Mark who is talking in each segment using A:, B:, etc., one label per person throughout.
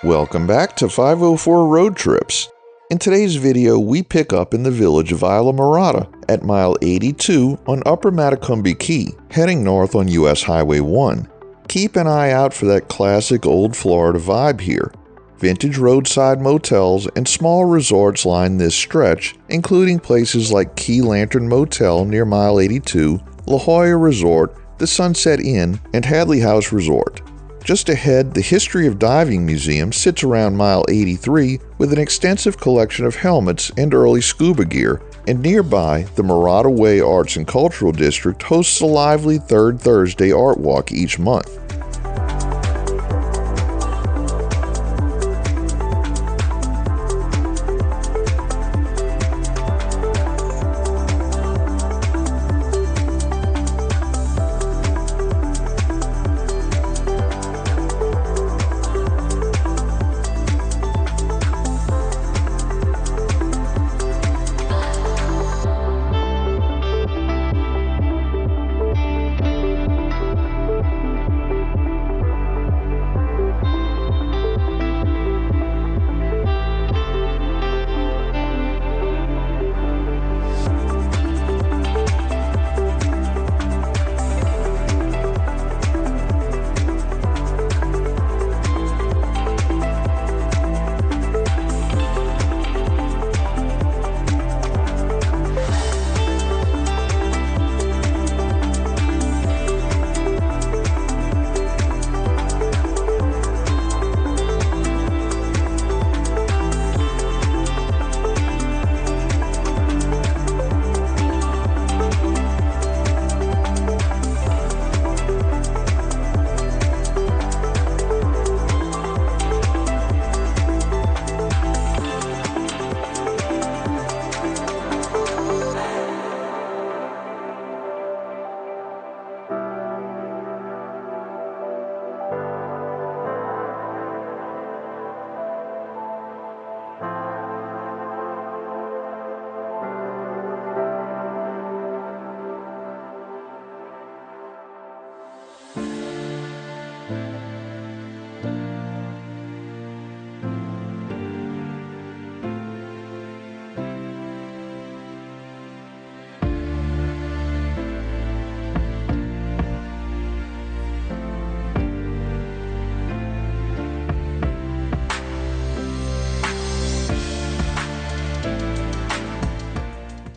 A: Welcome back to 504 Road Trips. In today's video, we pick up in the village of Islamorada at mile 82 on Upper Matecumbe Key, heading north on US Highway 1. Keep an eye out for that classic old Florida vibe here. Vintage roadside motels and small resorts line this stretch, including places like Key Lantern Motel near mile 82, La Jolla Resort, the Sunset Inn, and Hadley House Resort. Just ahead, the History of Diving Museum sits around mile 83 with an extensive collection of helmets and early scuba gear, and nearby, the Morada Way Arts and Cultural District hosts a lively Third Thursday art walk each month.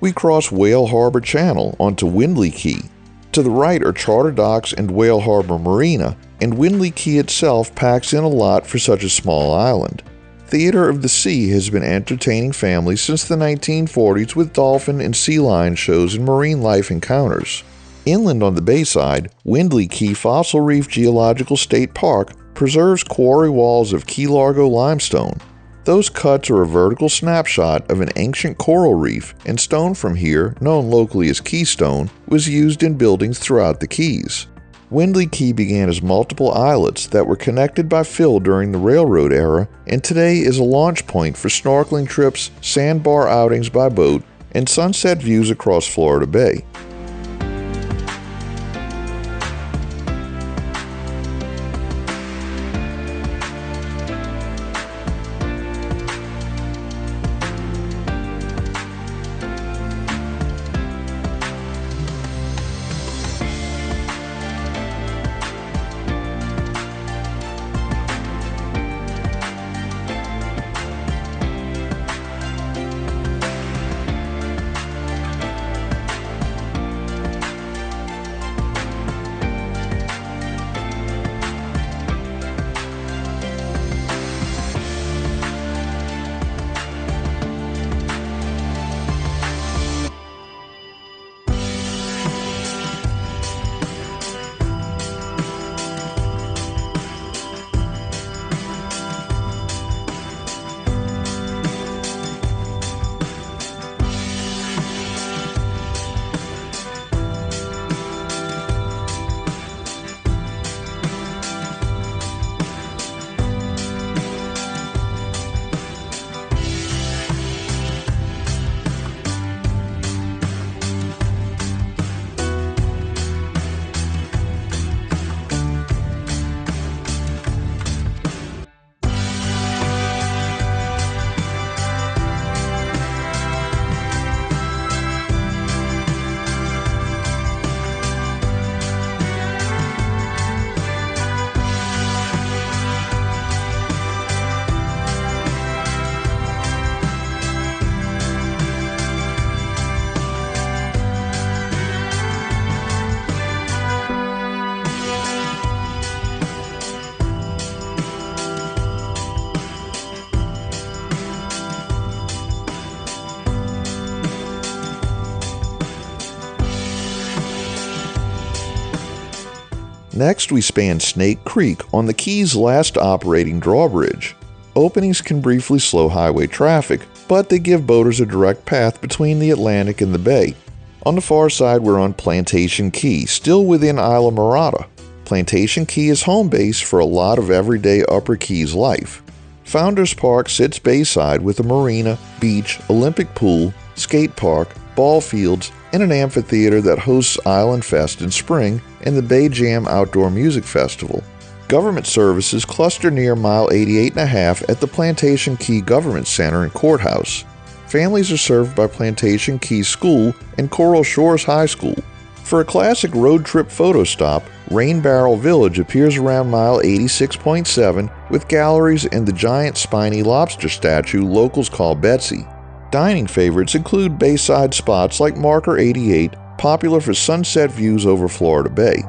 A: We cross Whale Harbor Channel onto Windley Key. To the right are Charter Docks and Whale Harbor Marina, and Windley Key itself packs in a lot for such a small island. Theater of the Sea has been entertaining families since the 1940s with dolphin and sea lion shows and marine life encounters. Inland on the bayside, Windley Key Fossil Reef Geological State Park preserves quarry walls of Key Largo limestone. Those cuts are a vertical snapshot of an ancient coral reef, and stone from here, known locally as keystone, was used in buildings throughout the Keys. Windley Key began as multiple islets that were connected by fill during the railroad era, and today is a launch point for snorkeling trips, sandbar outings by boat, and sunset views across Florida Bay. Next, we span Snake Creek on the Key's last operating drawbridge. Openings can briefly slow highway traffic, but they give boaters a direct path between the Atlantic and the bay. On the far side, we're on Plantation Key, still within Islamorada. Plantation Key is home base for a lot of everyday Upper Keys life. Founders Park sits bayside with a marina, beach, Olympic pool, skate park, ball fields, and an amphitheater that hosts Island Fest in spring and the Bay Jam Outdoor Music Festival. Government services cluster near mile 88.5 at the Plantation Key Government Center and Courthouse. Families are served by Plantation Key School and Coral Shores High School. For a classic road trip photo stop, Rain Barrel Village appears around mile 86.7 with galleries and the giant spiny lobster statue locals call Betsy. Dining favorites include bayside spots like Marker 88, popular for sunset views over Florida Bay.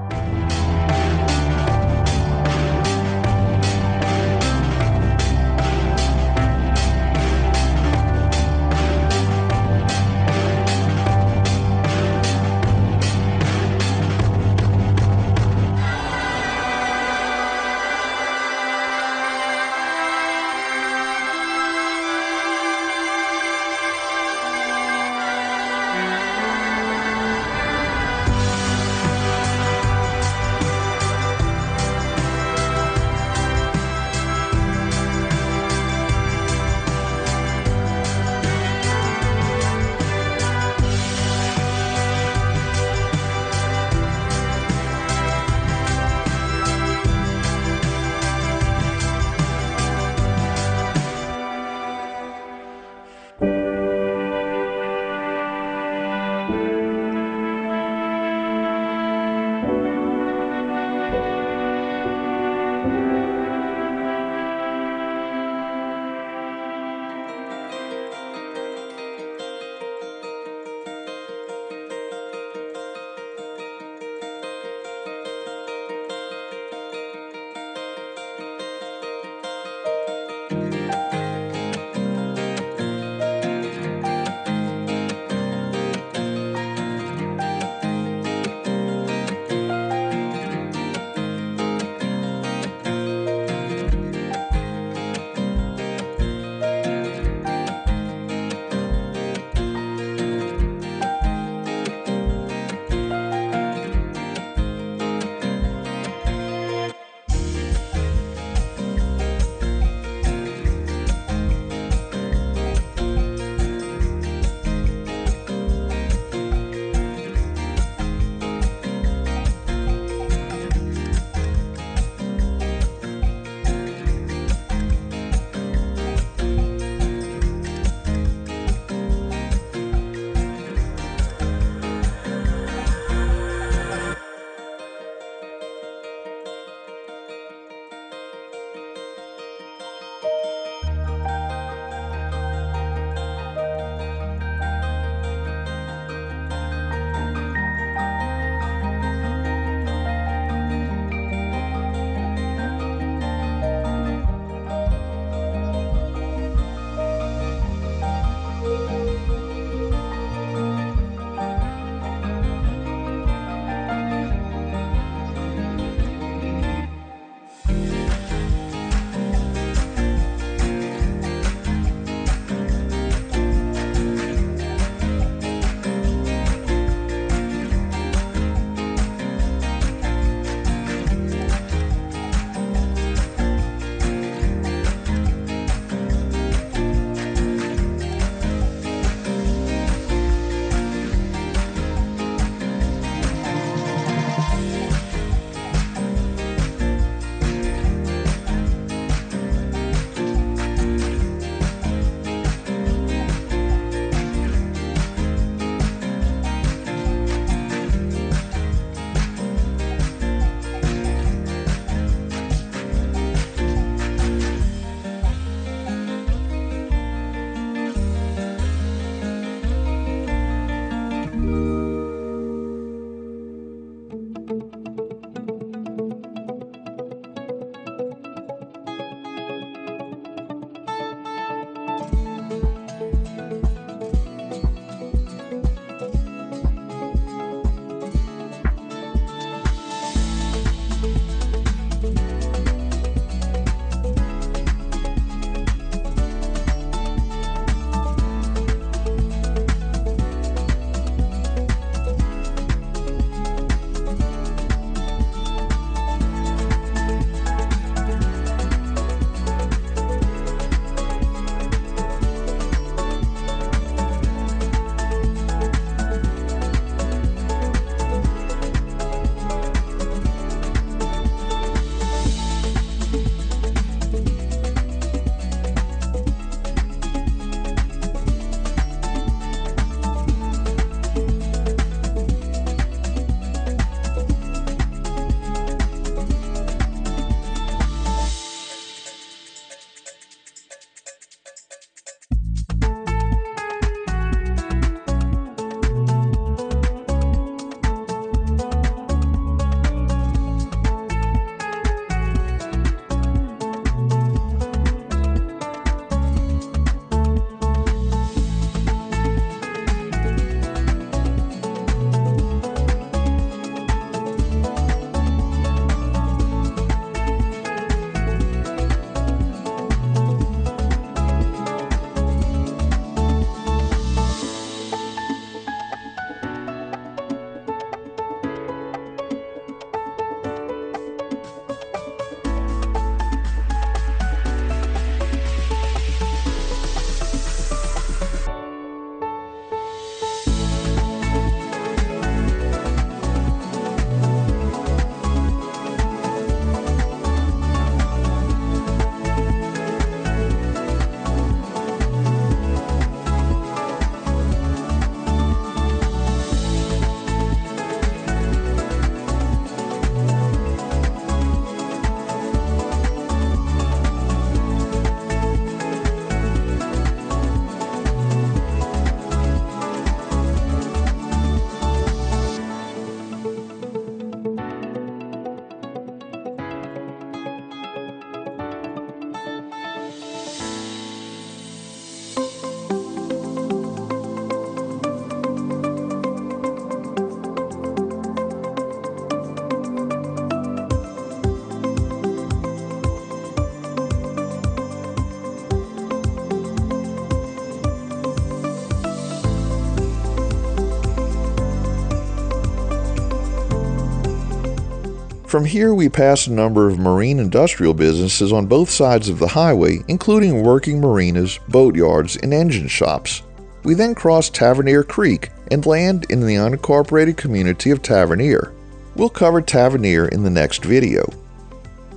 A: From here we pass a number of marine industrial businesses on both sides of the highway, including working marinas, boatyards, and engine shops. We then cross Tavernier Creek and land in the unincorporated community of Tavernier. We'll cover Tavernier in the next video.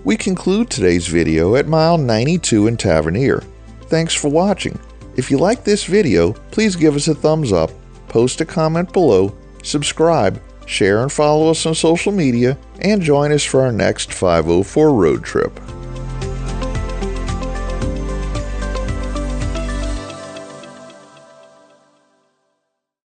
A: We conclude today's video at mile 92 in Tavernier. Thanks for watching. If you like this video, please give us a thumbs up, post a comment below, subscribe, share and follow us on social media, and join us for our next 504 road trip.